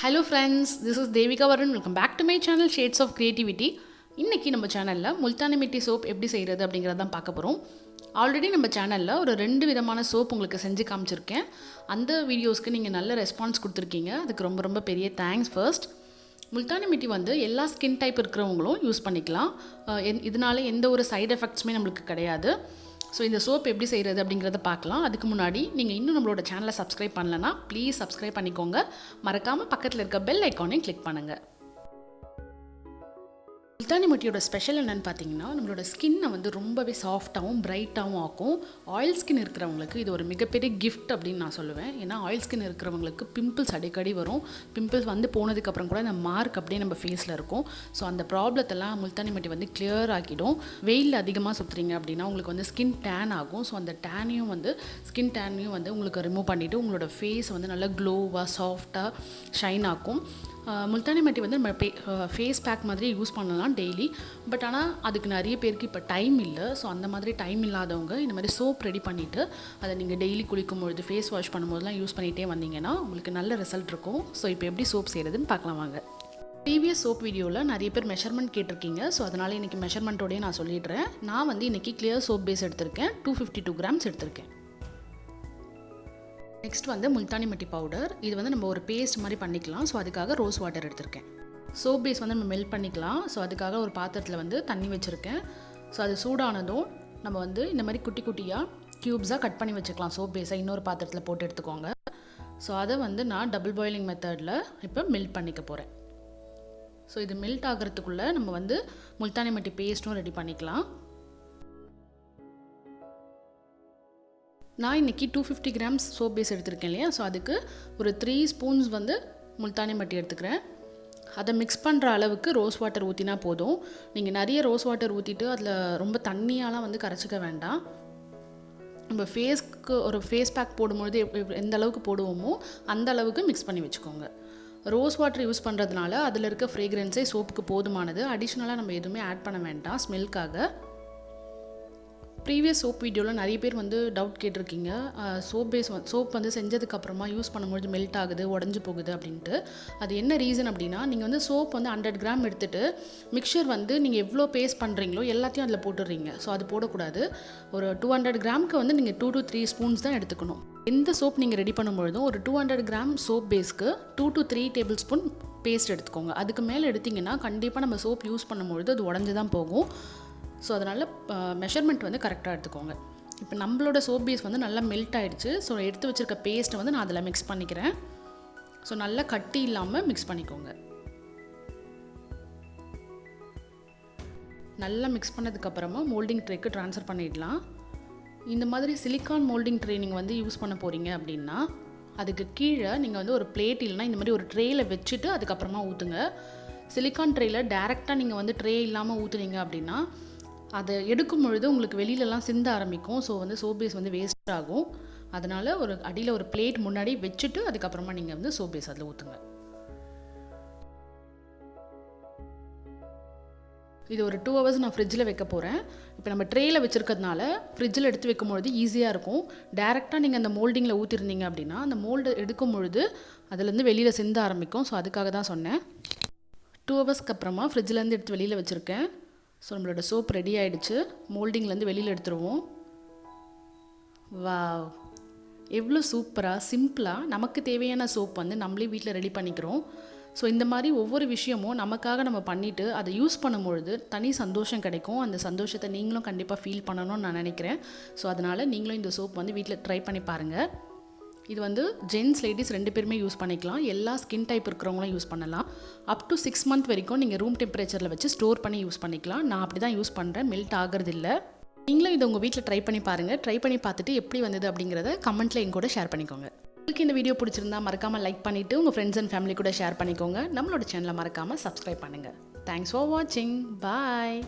Hello friends, this is Devika Varun. Welcome back to my channel Shades of Creativity. இன்னைக்கு நம்ம சேனலில் முல்தானி மிட்டி soap எப்படி செய்கிறது அப்படிங்கிறத தான் பார்க்க போகிறோம். ஆல்ரெடி நம்ம சேனலில் ஒரு 2 விதமான சோப் உங்களுக்கு செஞ்சு காமிச்சிருக்கேன். அந்த வீடியோஸ்க்கு நீங்கள் நல்ல ரெஸ்பான்ஸ் கொடுத்துருக்கீங்க. அதுக்கு ரொம்ப ரொம்ப பெரிய தேங்க்ஸ். ஃபர்ஸ்ட், முல்தானி மிட்டி வந்து எல்லா ஸ்கின் டைப் இருக்கிறவங்களும் யூஸ் பண்ணிக்கலாம். இதனால எந்த ஒரு சைடு எஃபெக்ட்ஸுமே நம்மளுக்கு கிடையாது. ஸோ இந்த சோப் எப்படி செய்கிறது அப்படிங்கிறத பார்க்கலாம். அதுக்கு முன்னாடி நீங்கள் இன்னும் நம்மளோட சேனலை சப்ஸ்கிரைப் பண்ணலன்னா ப்ளீஸ் சப்ஸ்கிரைப் பண்ணிக்கோங்க. மறக்காமல் பக்கத்தில் இருக்க பெல் ஐக்கானையும் கிளிக் பண்ணுங்கள். முல்தானி மிட்டியோட ஸ்பெஷல் என்னென்னு பார்த்தீங்கன்னா, நம்மளோட ஸ்கின்னை வந்து ரொம்பவே சாஃப்டாகவும் பிரைட்டாகவும் ஆக்கும். ஆயில் ஸ்கின் இருக்கிறவங்களுக்கு இது ஒரு மிகப்பெரிய கிஃப்ட் அப்படின்னு நான் சொல்லுவேன். ஏன்னா ஆயில் ஸ்கின் இருக்கிறவங்களுக்கு பிம்பிள்ஸ் அடிக்கடி வரும். பிம்பிள்ஸ் வந்து போனதுக்கப்புறம் கூட இந்த மார்க் அப்படியே நம்ம ஃபேஸில் இருக்கும். ஸோ அந்த ப்ராப்ளத்தெல்லாம் முல்தானி மிட்டி வந்து கிளியர் ஆக்கிடும். வெயிலில் அதிகமாக சுற்றுறீங்க அப்படின்னா உங்களுக்கு வந்து ஸ்கின் டேன் ஆகும். ஸோ அந்த ஸ்கின் டேனையும் வந்து உங்களுக்கு ரிமூவ் பண்ணிவிட்டு உங்களோட ஃபேஸ் வந்து நல்லா க்ளோவாக சாஃப்டாக ஷைன் ஆக்கும். முல்தானி மிட்டி வந்து நம்ம ஃபேஸ் பேக் மாதிரி யூஸ் பண்ணலாம் டெய்லி. பட் ஆனால் அதுக்கு நிறைய பேருக்கு இப்போ டைம் இல்லை. ஸோ அந்த மாதிரி டைம் இல்லாதவங்க இந்த மாதிரி சோப் ரெடி பண்ணிவிட்டு அதை நீங்கள் டெய்லி குளிக்கும்பொழுது ஃபேஸ் வாஷ் பண்ணும்போதெல்லாம் யூஸ் பண்ணிகிட்டே வந்தீங்கன்னா உங்களுக்கு நல்ல ரிசல்ட் இருக்கும். ஸோ இப்போ எப்படி சோப் செய்கிறதுன்னு பார்க்கலாம் வாங்க. ப்ரீவியஸ் சோப் வீடியோவில் நிறைய பேர் மெஷர்மெண்ட் கேட்டிருக்கீங்க. ஸோ அதனால் இன்றைக்கி மெஷர்மெண்ட்டோடய நான் சொல்லிடுறேன். நான் வந்து இன்றைக்கி கிளியர் சோப் பேஸ் எடுத்திருக்கேன். 252 கிராம்ஸ் எடுத்திருக்கேன். நெக்ஸ்ட் வந்து முல்தானி மிட்டி பவுடர். இது வந்து நம்ம ஒரு பேஸ்ட் மாதிரி பண்ணிக்கலாம். ஸோ அதுக்காக ரோஸ் வாட்டர் எடுத்திருக்கேன். சோப் பேஸ் வந்து நம்ம மெல்ட் பண்ணிக்கலாம். ஸோ அதுக்காக ஒரு பாத்திரத்தில் வந்து தண்ணி வச்சுருக்கேன். ஸோ அது சூடானதும் நம்ம வந்து இந்த மாதிரி குட்டி குட்டியாக க்யூப்ஸாக கட் பண்ணி வச்சுக்கலாம். சோப் பேஸை இன்னொரு பாத்திரத்தில் போட்டு எடுத்துக்கோங்க. ஸோ அதை வந்து நான் டபுள் பாயிலிங் மெத்தடில் இப்போ மெல்ட் பண்ணிக்க போகிறேன். ஸோ இது மெல்ட் ஆகிறதுக்குள்ளே நம்ம வந்து முல்தானி மிட்டி பேஸ்ட்டும் ரெடி பண்ணிக்கலாம். நான் இன்றைக்கி 250 கிராம்ஸ் சோப் பேஸ் எடுத்திருக்கேன் இல்லையா. ஸோ அதுக்கு ஒரு 3 ஸ்பூன்ஸ் வந்து முல்தானி மிட்டி எடுத்துக்கிறேன். அதை மிக்ஸ் பண்ணுற அளவுக்கு ரோஸ் வாட்டர் ஊற்றினா போதும். நீங்கள் நிறைய ரோஸ் வாட்டர் ஊற்றிட்டு அதில் ரொம்ப தண்ணியாலாம் வந்து கரைச்சிக்க வேண்டாம். நம்ம ஃபேஸ்க்கு ஒரு ஃபேஸ் பேக் போடும்பொழுது எந்த அளவுக்கு போடுவோமோ அந்த அளவுக்கு மிக்ஸ் பண்ணி வச்சுக்கோங்க. ரோஸ் வாட்டர் யூஸ் பண்ணுறதுனால அதில் இருக்க ஃப்ரேக்ரன்ஸே சோப்புக்கு போதுமானது. அடிஷ்னலாக நம்ம எதுவுமே ஆட் பண்ண வேண்டாம் ஸ்மெல்க்காக. ப்ரீவியஸ் சோப் வீடியோவில் நிறைய பேர் வந்து டவுட் கேட்டிருக்கீங்க. சோப் வந்து செஞ்சதுக்கப்புறமா யூஸ் பண்ணும்போது மெல்ட் ஆகுது, உடஞ்சி போகுது அப்படின்ட்டு. அது என்ன ரீசன் அப்படின்னா, நீங்கள் வந்து சோப் வந்து 100 கிராம் எடுத்துகிட்டு மிக்சர் வந்து நீங்கள் எவ்வளோ பேஸ்ட் பண்ணுறீங்களோ எல்லாத்தையும் அதில் போட்டுடுறீங்க. ஸோ அது போடக்கூடாது. ஒரு 200 கிராமுக்கு வந்து நீங்கள் 2 to 3 ஸ்பூன்ஸ் தான் எடுத்துக்கணும். எந்த சோப் நீங்கள் ரெடி பண்ணும்பொழுதும் ஒரு 200 கிராம் சோப் பேஸ்க்கு 2 to 3 டேபிள் ஸ்பூன் பேஸ்ட் எடுத்துக்கோங்க. அதுக்கு மேலே எடுத்திங்கன்னா கண்டிப்பாக நம்ம சோப் யூஸ் பண்ணும்பொழுது அது உடஞ்சி தான் போகும். ஸோ அதனால் மெஷர்மெண்ட் வந்து கரெக்டாக எடுத்துக்கோங்க. இப்போ நம்மளோட சோப் பேஸ் வந்து நல்லா மெல்ட் ஆகிடுச்சு. ஸோ எடுத்து வச்சுருக்க பேஸ்ட்டை வந்து நான் அதில் மிக்ஸ் பண்ணிக்கிறேன். ஸோ நல்லா கட்டி இல்லாமல் மிக்ஸ் பண்ணிக்கோங்க. நல்லா மிக்ஸ் பண்ணதுக்கப்புறமா மோல்டிங் ட்ரேக்கு ட்ரான்ஸ்ஃபர் பண்ணிடலாம். இந்த மாதிரி சிலிக்கான் மோல்டிங் ட்ரே நீங்கள் வந்து யூஸ் பண்ண போகிறீங்க அப்படின்னா அதுக்கு கீழே நீங்கள் வந்து ஒரு பிளேட் இல்லைனா இந்த மாதிரி ஒரு ட்ரேயில் வச்சுட்டு அதுக்கப்புறமா ஊற்றுங்க. சிலிக்கான் ட்ரேயில் டேரெக்டாக நீங்கள் வந்து ட்ரே இல்லாமல் ஊற்றுனீங்க அப்படின்னா அதை எடுக்கும் பொழுது உங்களுக்கு வெளியிலலாம் சிந்த ஆரம்பிக்கும். ஸோ வந்து சோப் பேஸ் வந்து வேஸ்ட் ஆகும். அதனால் ஒரு அடியில் ஒரு பிளேட் முன்னாடி வச்சுட்டு அதுக்கப்புறமா நீங்கள் வந்து சோப் பேஸ் அதில் ஊற்றுங்க. இது ஒரு 2 hours நான் ஃப்ரிட்ஜில் வைக்க போகிறேன். இப்போ நம்ம ட்ரேயில் வச்சுருக்கிறதுனால ஃப்ரிட்ஜில் எடுத்து வைக்கும்பொழுது ஈஸியாக இருக்கும். டேரெக்டாக நீங்கள் அந்த மோல்டிங்கில் ஊற்றிருந்தீங்க அப்படின்னா அந்த மோல்டு எடுக்கும் பொழுது அதுலேருந்து வெளியில் சிந்த ஆரம்பிக்கும். ஸோ அதுக்காக தான் சொன்னேன். 2 hours அப்புறமா ஃப்ரிட்ஜிலேருந்து எடுத்து வெளியில் வச்சுருக்கேன். ஸோ நம்மளோட சோப் ரெடி ஆகிடுச்சு. மோல்டிங்லேருந்து வெளியில் எடுத்துருவோம். வாவ், எவ்வளோ சூப்பராக சிம்பிளாக நமக்கு தேவையான சோப் வந்து நம்மளே வீட்டில் ரெடி பண்ணிக்கிறோம். ஸோ இந்த மாதிரி ஒவ்வொரு விஷயமும் நமக்காக நம்ம பண்ணிவிட்டு அதை யூஸ் பண்ணும்பொழுது தனி சந்தோஷம் கிடைக்கும். அந்த சந்தோஷத்தை நீங்களும் கண்டிப்பாக ஃபீல் பண்ணணும்னு நான் நினைக்கிறேன். ஸோ அதனால் நீங்களும் இந்த சோப் வந்து வீட்டில் ட்ரை பண்ணி பாருங்கள். இது வந்து ஜென்ஸ் லேடிஸ் 2 பேருமே யூஸ் பண்ணிக்கலாம். எல்லா ஸ்கின் டைப் இருக்கிறவங்களும் யூஸ் பண்ணலாம். அப் டு 6 months வரைக்கும் நீங்கள் ரூம் டெம்பரேச்சரில் வச்சு ஸ்டோர் பண்ணி யூஸ் பண்ணிக்கலாம். நான் அப்படி தான் யூஸ் பண்ணுறேன். மெல்ட் ஆகிறது இல்லை. நீங்களும் இதை உங்கள் வீட்டில் ட்ரை பண்ணி பாருங்கள். ட்ரை பண்ணி பார்த்துட்டு எப்படி வந்தது அப்படிங்கிறத கமெண்ட்டில் என் கூட ஷேர் பண்ணிக்கோங்க. உங்களுக்கு இந்த வீடியோ பிடிச்சிருந்தா மறக்காமல் லைக் பண்ணிவிட்டு உங்கள் ஃப்ரெண்ட்ஸ் அண்ட் ஃபேமிலி கூட ஷேர் பண்ணிக்கோங்க. நம்மளோட சேனலை மறக்காமல் சப்ஸ்கிரைப் பண்ணுங்கள். தேங்க்ஸ் ஃபார் வாட்சிங். பாய்.